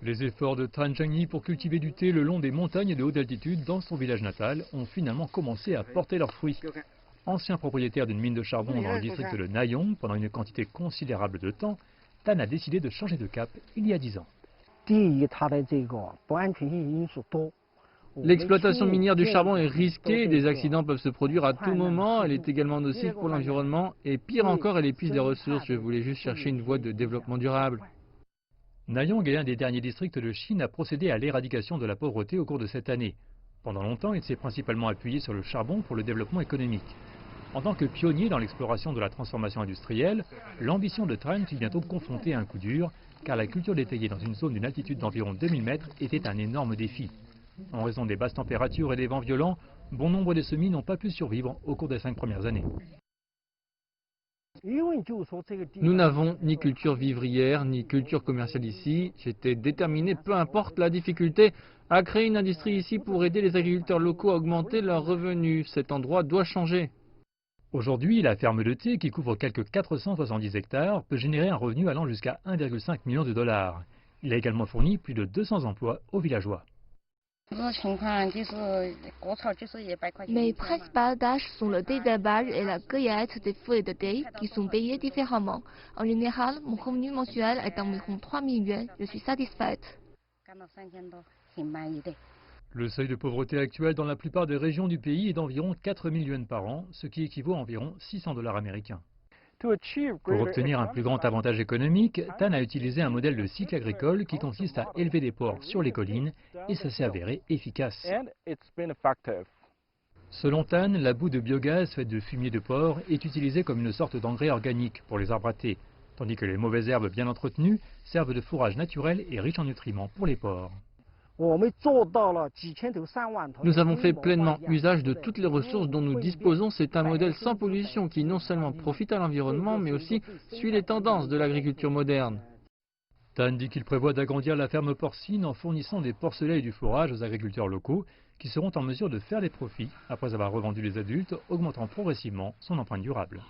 Les efforts de Tan Cheng-yi pour cultiver du thé le long des montagnes de haute altitude dans son village natal ont finalement commencé à porter leurs fruits. Ancien propriétaire d'une mine de charbon dans le district de Nayong pendant une quantité considérable de temps, Tan a décidé de changer de cap il y a 10 ans. L'exploitation minière du charbon est risquée, des accidents peuvent se produire à tout moment, elle est également nocive pour l'environnement et pire encore, elle épuise les ressources. Je voulais juste chercher une voie de développement durable. Nayong est l'un des derniers districts de Chine à procéder à l'éradication de la pauvreté au cours de cette année. Pendant longtemps, il s'est principalement appuyé sur le charbon pour le développement économique. En tant que pionnier dans l'exploration de la transformation industrielle, l'ambition de Tan fut bientôt confrontée à un coup dur, car la culture détaillée dans une zone d'une altitude d'environ 2000 mètres était un énorme défi. En raison des basses températures et des vents violents, bon nombre des semis n'ont pas pu survivre au cours des 5 premières années. Nous n'avons ni culture vivrière, ni culture commerciale ici. J'étais déterminé, peu importe la difficulté, à créer une industrie ici pour aider les agriculteurs locaux à augmenter leurs revenus. Cet endroit doit changer. Aujourd'hui, la ferme de thé, qui couvre quelques 470 hectares, peut générer un revenu allant jusqu'à 1,5 million de dollars. Il a également fourni plus de 200 emplois aux villageois. Mes principales tâches sont le thé d'herbage et la cueillette des feuilles de thé qui sont payées différemment. En général, mon revenu mensuel est d'environ 3 000 yuan. Je suis satisfaite. Le seuil de pauvreté actuel dans la plupart des régions du pays est d'environ 4 000 yuan par an, ce qui équivaut à environ 600 dollars américains. Pour obtenir un plus grand avantage économique, Tan a utilisé un modèle de cycle agricole qui consiste à élever des porcs sur les collines et ça s'est avéré efficace. Selon Tan, la boue de biogaz faite de fumier de porc est utilisée comme une sorte d'engrais organique pour les arbres à thé, tandis que les mauvaises herbes bien entretenues servent de fourrage naturel et riche en nutriments pour les porcs. Nous avons fait pleinement usage de toutes les ressources dont nous disposons. C'est un modèle sans pollution qui non seulement profite à l'environnement, mais aussi suit les tendances de l'agriculture moderne. Tan dit qu'il prévoit d'agrandir la ferme porcine en fournissant des porcelets et du fourrage aux agriculteurs locaux qui seront en mesure de faire des profits après avoir revendu les adultes, augmentant progressivement son empreinte durable.